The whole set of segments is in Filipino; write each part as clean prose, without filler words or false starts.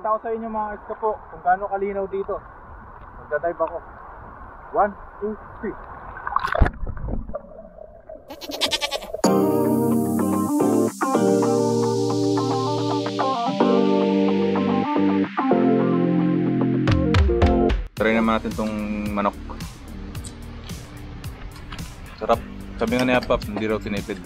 Pakita ko sa inyo mga eskapo kung gaano kalinaw dito. Magdadive ako. 1, 2, 3. Try naman natin tong manok. Sarap. Sabi nga ni Apap, hindi raw tinipid.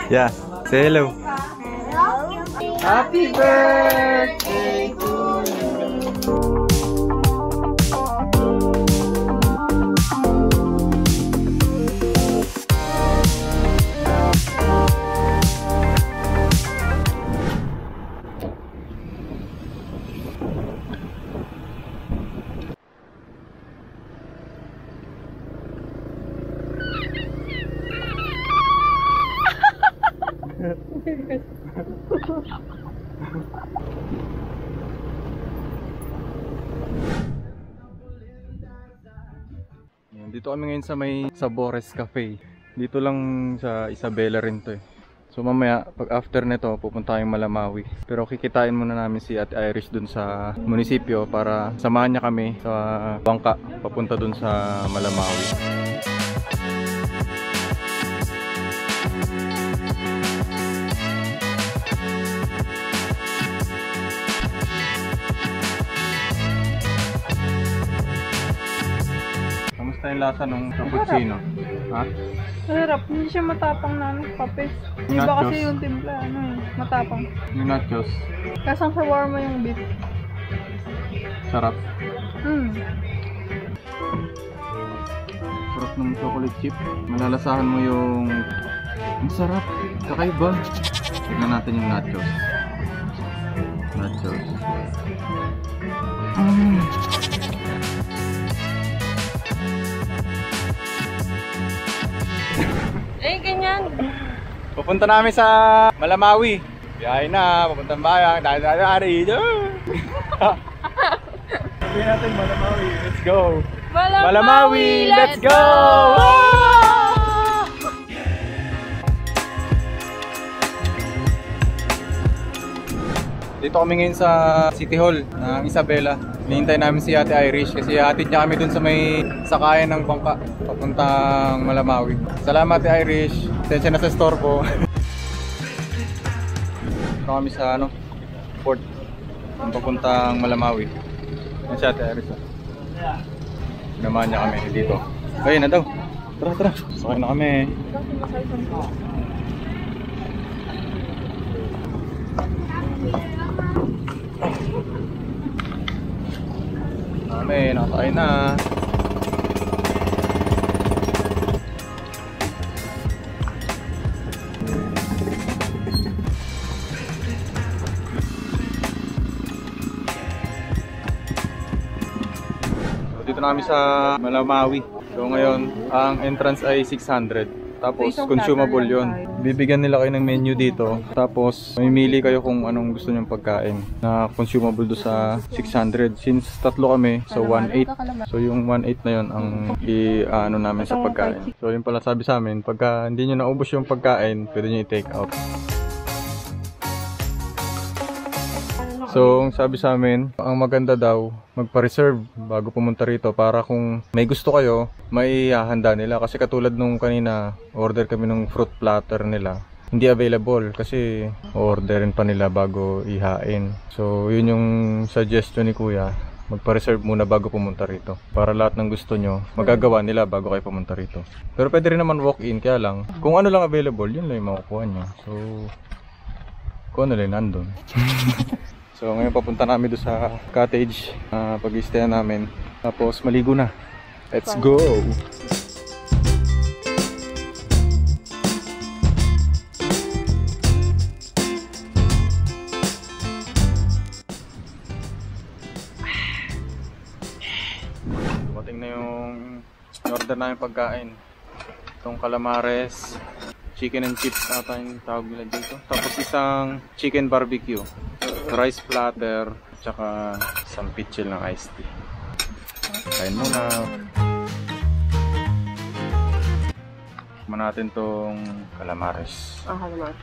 Yeah, say hello. Hello. Happy birthday to you. Dito kami ngayon sa may Sabores Cafe. Dito lang sa Isabela rin to eh. So mamaya pag after nito pupunta tayong Malamawi. Pero kikitain muna namin si Ate Irish dun sa munisipyo para samahan niya kami sa bangka papunta dun sa Malamawi. Kamusta yung lasa ng cappuccino? Ha? Sarap, hindi siya matapang na kape. Iba kasi yung timpla, matapang. Yung nachos? Kasang shawarma yung beef. Sarap. Sarap ng chocolate chip. Malalasahan mo yung... Ang sarap. Kakaiba. Tignan natin yung nachos. Nachos. Eh, ganyan. Pupunta namin sa Malamawi. Biyahe na, pupuntang bayan. Dari-dari. Sabihin natin Malamawi. Let's go. Malamawi, let's go! Dito kami ngayon sa City Hall ng Isabela. Hinihintay namin si Ate Irish kasi hatid niya kami dun sa may sakayan ng bangka papuntang Malamawi. Salamat Ate Irish. Tensya na sa storbo. Dito kami sa port papuntang Malamawi. Yan si Ate Irish. Sinamahan niya kami dito. Ayun na daw. Tara, tara. Sakay na kami. Nakasakay na. So, dito na kami sa Malamawi. So ngayon, ang entrance ay 600. Tapos consumable yun. Bibigyan nila kayo ng menu dito. Tapos mamimili kayo kung anong gusto nyong pagkain na consumable do sa 600. Since tatlo kami, so 1.8. So yung 1.8 na yun ang i-ano namin sa pagkain. So yun pala sabi sa amin, pagka hindi nyo naubos yung pagkain, pwede nyo i-take out. So, ang sabi sa amin, ang maganda daw, magpa-reserve bago pumunta rito para kung may gusto kayo, may hahanda nila. Kasi katulad nung kanina, order kami ng fruit platter nila. Hindi available kasi orderin pa nila bago ihain. So, yun yung suggestion ni Kuya. Magpa-reserve muna bago pumunta rito. Para lahat ng gusto nyo, magagawa nila bago kayo pumunta rito. Pero pwede rin naman walk-in, kaya lang. Kung ano lang available, yun lang yung makukuha nyo. So, kung ano lang nandun. So ngayon papunta namin doon sa cottage, pag-i-stay namin. Tapos maligo na. Let's go! Dumating na yung order namin pagkain. Itong calamares, chicken and chips ata yung tawag nila dito. Tapos isang chicken barbecue, rice platter, tsaka isang pitchel ng iced tea. Kain muna. Tikman natin tong calamares. Calamares.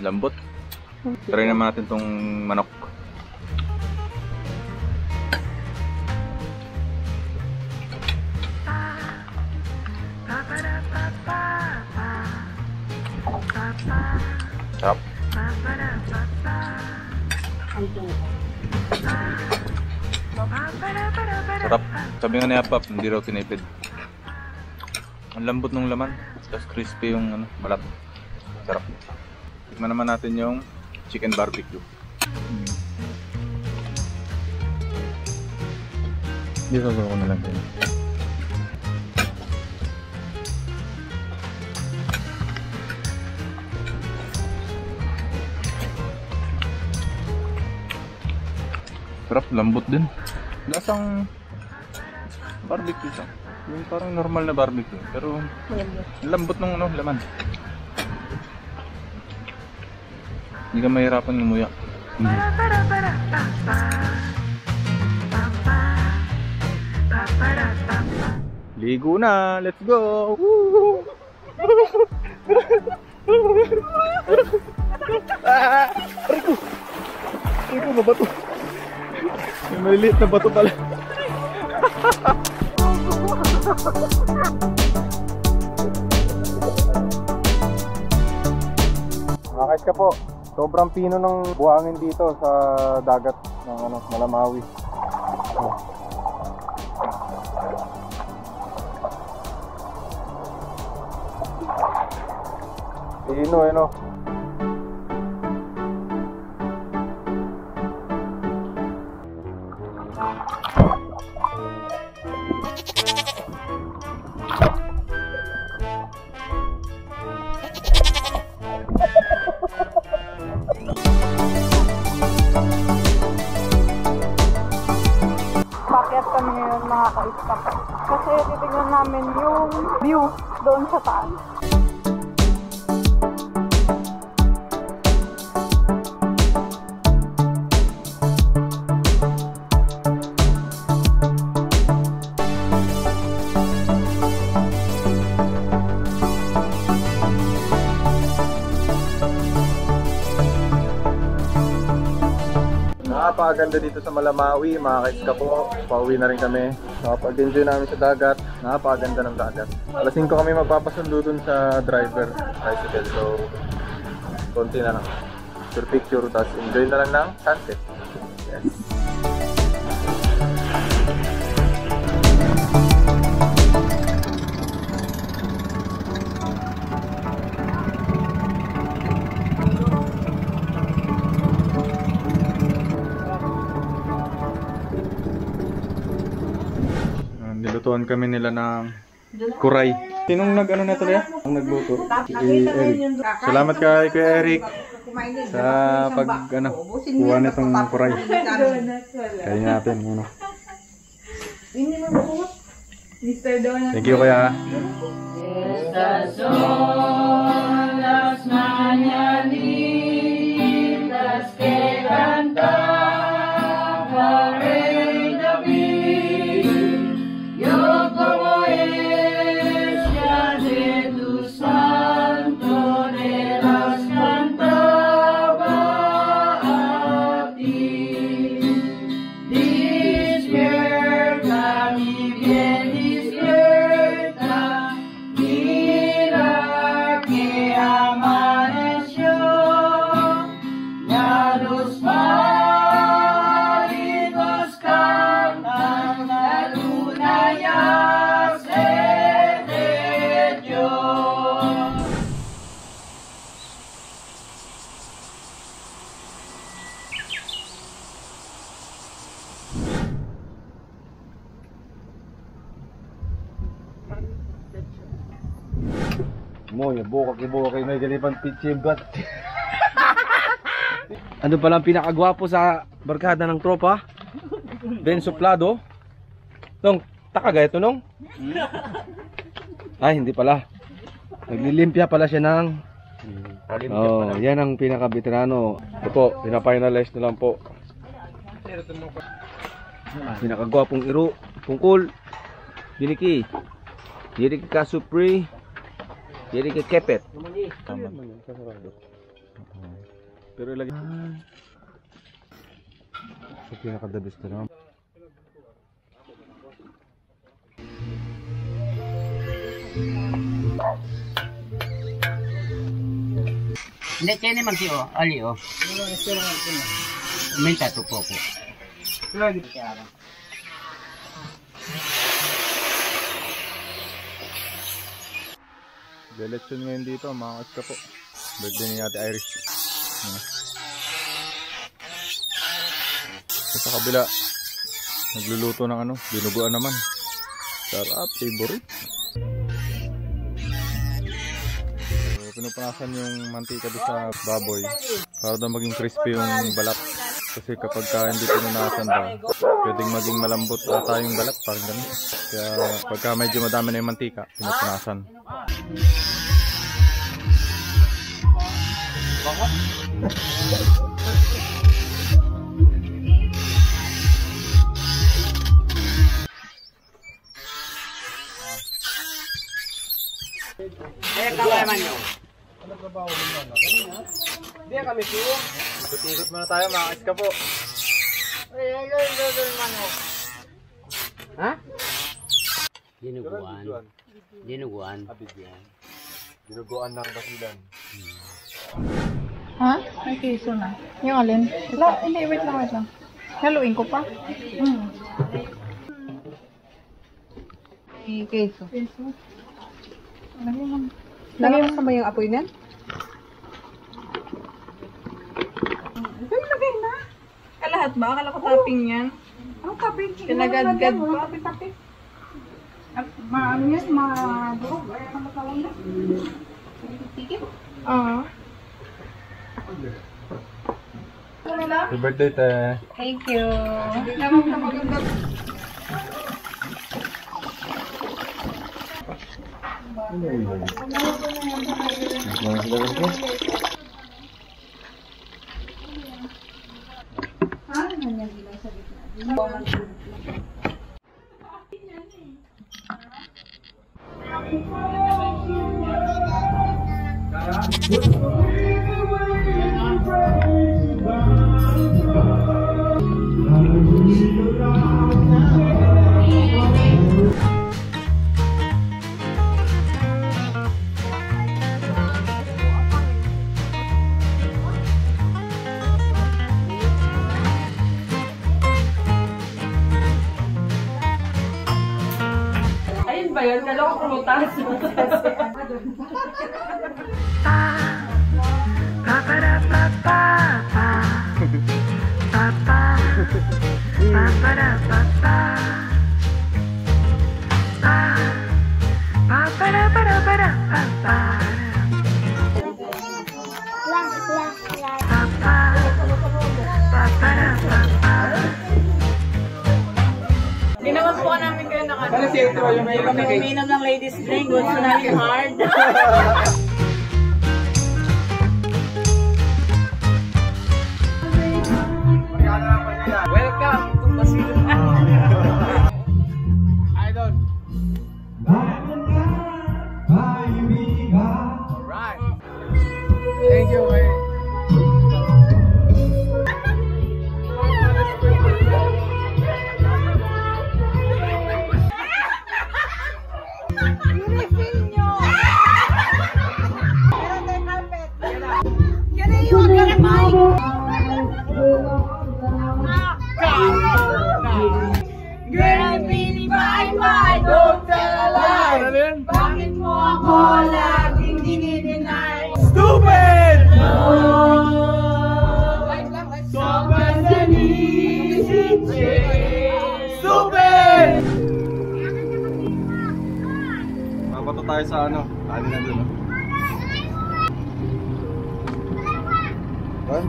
Lambot. Try naman natin tong manok. Sarap. Sarap. Sabi nga ni Apap, hindi raw tinipid. Ang lambot ng laman. Tapos crispy yung balat. Sarap. Tikman naman natin yung chicken barbecue. Dito ko na lang din. Sarap, lambot din. Lasang barbecue siya. Yung parang normal na barbecue. Pero lambot ng laman. Hindi ka mahirapan ngumuya. Ligo na! Let's go! Woo! Rico, mabato! May maliliit na bato pala. Mga guys ka po, sobrang pino ng buhangin dito sa dagat ng Malamawi. Pino. Bakit kami ngayon mga ka-stop? Kasi titignan namin yung view doon sa taas. Napakaganda dito sa Malamawi, mga kaiska po. Pauwi na rin kami. Nakapag-enjoy namin sa dagat. Napakaganda ng dagat. Alas 5 kami magpapasundo dun sa driver tricycle. So, konti na lang. Picture, tapos enjoy na lang ng sunset. Yes. Nilutuan kami nila ng kuray. Sinong nag-ano na ito ya? Ang nagluto? Si Eric. Salamat kay Kuya Eric sa kuha nitong kuray. Kaya natin muna. Thank you Kuya. Estas son las mañanitas que cantaba Rey David. Yo como ella de tu santo de las cantaba a ti. Despierta mi bien, despierta, mira que amaneció, ya los pájaros cantan, la luna ya se metió. Mo, yung buka kay may galipang pitchimbat. Ano pala ang pinakagwapo sa barkada ng tropa? Ben Suplado. Nung, taka ito nung? Ay, hindi pala. Naglilimpya pala siya ng Oh, yan ang pinaka-veterano. Ito po, pina-finalize na lang po. Pinakagwapong iro, tungkol. Diniki. Diri ka Supri. Diri ka Kepet. Tama. Pero ilagay. So, pinaka-dabis na lang. Hindi, kaya naman si Ali, oh. Minta to po po. Deletsyon ngayon dito, mga ka po. Birthday ni Ate Irish. Sa kabila, nagluluto ng ano, dinuguan naman. Sarap, favorite. So, pinupunasan yung mantika doon sa baboy para daw maging crispy yung balat. Kasi kapag hindi pinunasan daw, pwedeng maging malambot ata yung balat, parang ganun. Kaya pagka medyo madami na yung mantika, pinupunasan. Eh, kakayaman nyo. Hindi kami po. Tutugot muna tayo, mga ka po. Ha? Dinuguan. Dinuguan. Dinuguan ng basilan. Ha? May keso na. Yung alin? Hindi, wait lang. Haluin ko pa. May keso. Lagyan mo. Lagay mo sa yung apoy niyan? Lagay na. Kalahat ba? Akala ko topping yan. Ang kapit. Pinagadgad pa. Kapit-kapit. Maano yan? Madurog. Ay, ang matawag na. Tikip. Oo. Happy birthday, te. Thank you. Hindi naman na maganda. Ayun ba yun? Kala ko pumutas. Ginawan po namin kayo ng ano. May umiinom ng ladies drink. Gusto namin hard. Welcome to Basilan. Idol. Right. Thank you, man. Girl, really bye-bye, don't tell a lie. Bakit mo ako laging dinideny? Stupid! Sobrang sanisip. Stupid! Mapato tayo sa ano, ali na dun. Run.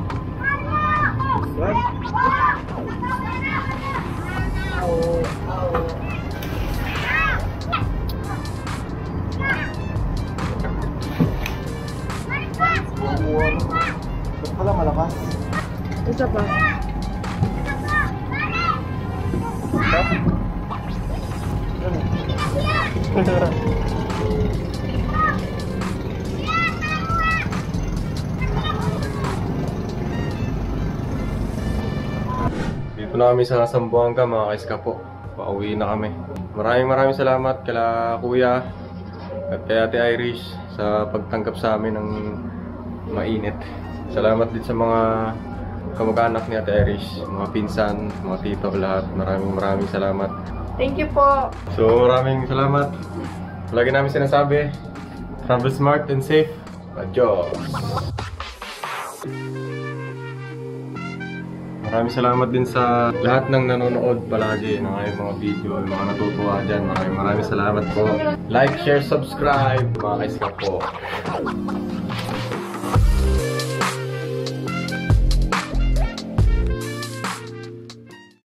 Run. pala malakas. Isa pa. Dito na kami sa Zamboanga mga kaiskapo. Pauwi na kami. Maraming salamat kala kuya at kay Ate Irish sa pagtanggap sa amin ng mainit. Salamat din sa mga kamag-anak ni Ate Irish, mga pinsan, mga tito, lahat. Maraming salamat. Thank you po. So maraming salamat. Lagi namin sinasabi, travel smart and safe. Adios! Maraming salamat din sa lahat ng nanonood palagi ng aking mga video, yung mga natutuwa dyan. Maraming salamat po. Like, share, subscribe, mga kaiska po.